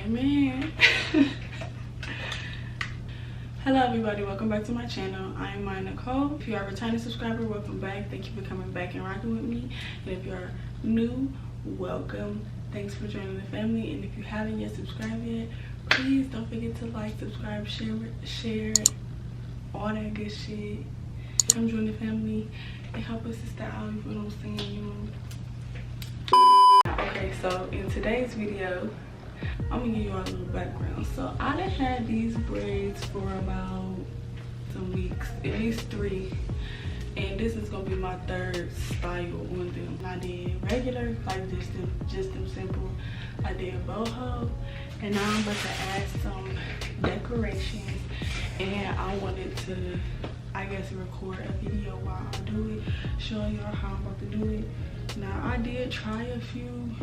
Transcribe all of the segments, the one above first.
Amen. Hello everybody, welcome back to my channel. I am Nicole. If you are a returning subscriber, welcome back. Thank you for coming back and rocking with me. And if you are new, welcome. Thanks for joining the family. And if you haven't yet subscribed yet, please don't forget to like, subscribe, share, all that good shit. Come join the family and help us sister out, you know what I'm saying, you know. Okay, so in today's video, I'm gonna give you all a little background. So I done had these braids for about some weeks, at least 3. And this is gonna be my 3rd style on them. I did regular, like just them simple. I did boho, and now I'm about to add some decorations. And I wanted to, I guess, record a video while I do it, showing y'all how I'm about to do it. Now I did try a few,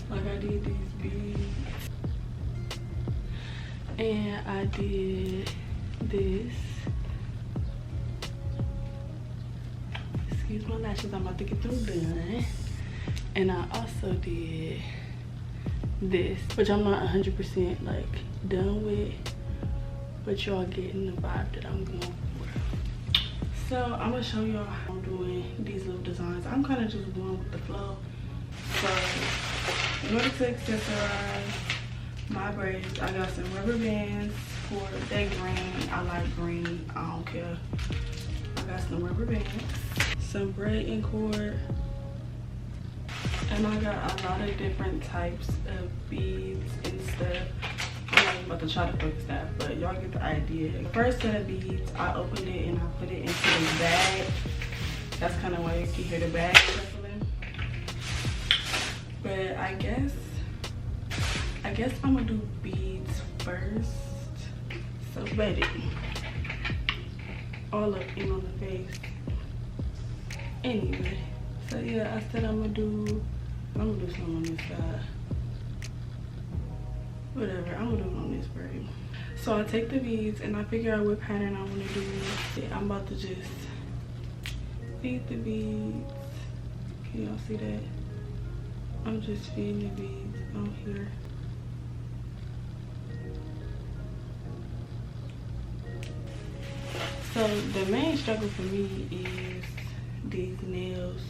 like I did these beads, and I did this. Excuse my lashes, I'm about to get them done. And I also did this, which I'm not 100% like done with, but y'all getting the vibe that I'm going for. So I'm gonna show y'all how I'm doing these little designs. I'm kind of just going with the flow. So in order to accessorize my braids, I got some rubber bands for that green. I like green, I don't care. I got some rubber bands, some braiding cord, and I got a lot of different types of beads and stuff. I'm not about to try to focus that, but y'all get the idea. The first set of beads, I opened it and I put it into this bag. That's kind of why you can hear the bag shuffling. But I guess I'm gonna do beads first. So ready. All up in on the face. Anyway, so yeah, I said I'm gonna do something on this side. Whatever, I'm gonna do it on this braid. So I take the beads and I figure out what pattern I wanna do. Yeah, I'm about to just feed the beads. Can y'all see that? I'm just feeding the beads on here. So the main struggle for me is these nails.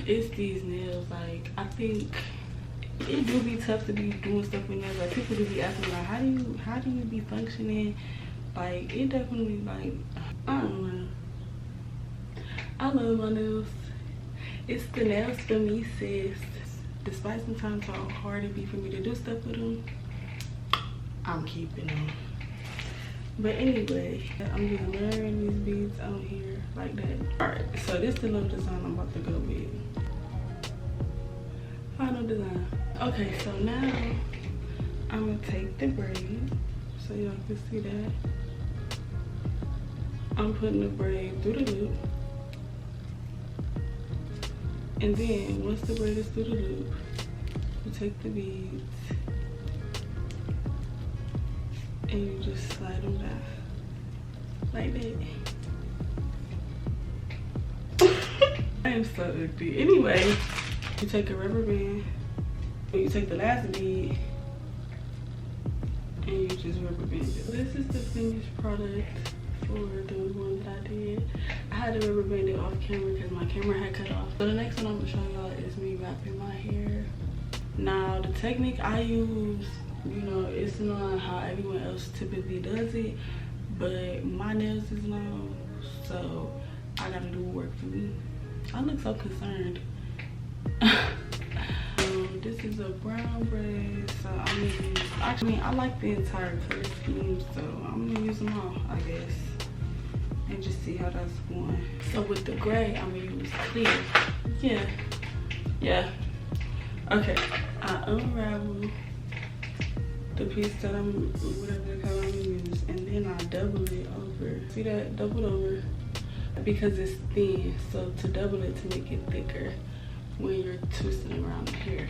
It's these nails. Like, I think it do be tough to be doing stuff with nails. Like, people do be asking, like, how do you be functioning? Like, it definitely, like, I don't know. I love my nails. It's the nails for me, sis. Despite sometimes how hard it be for me to do stuff with them, I'm keeping them. But anyway, I'm just layering these beads on here like that. Alright, so this is the little design I'm about to go with. Final design. Okay, so now I'm gonna take the braid so y'all can see that. I'm putting the braid through the loop. And then once the braid is through the loop, you take the beads and you just slide them down like that. I am so ugly. Anyway, you take a rubber band, you take the last bead, and you just rubber band it. This is the finished product for the one that I did. I had to rubber band it off camera because my camera had cut off. So the next one I'm gonna show y'all is me wrapping my hair. Now the technique I use, you know, it's not how everyone else typically does it, but my nails is long, so I gotta do work for me. I look so concerned. This is a brown braid, so I'm gonna use, actually I like the entire color scheme, so I'm gonna use them all, I guess, and just see how that's going. So with the gray, I'm gonna use clear. Yeah. Okay, I unravel the piece that whatever the color I'm gonna use, and then I double it over. See that? Doubled over because it's thin, so to double it to make it thicker when you're twisting around the hair.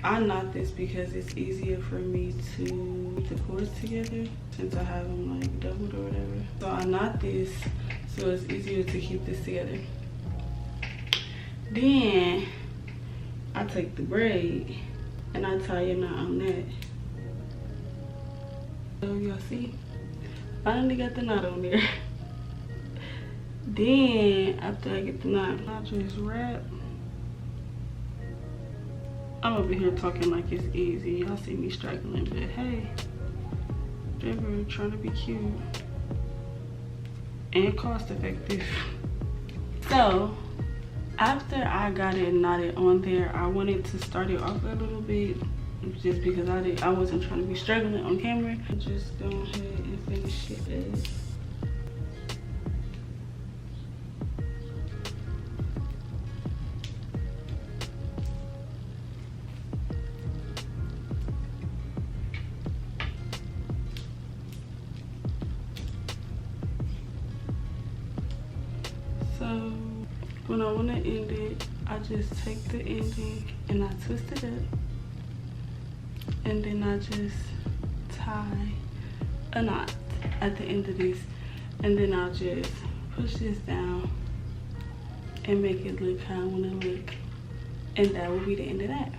I knot this because it's easier for me to put the cords together since I have them like doubled or whatever. So I knot this so it's easier to keep this together. Then I take the braid and I tie a knot on that. So y'all see, finally got the knot on there. Then after I get the knot, I just wrap. I'm over here talking like it's easy. Y'all see me struggling, but hey, whatever, trying to be cute and cost effective. So after I got it knotted on there, I wanted to start it off a little bit, just because I wasn't trying to be struggling on camera. Just go ahead and finish it up. So when I want to end it, I just take the ending and I twist it up, and then I just tie a knot at the end of this, and then I'll just push this down and make it look how I want to look, and that will be the end of that.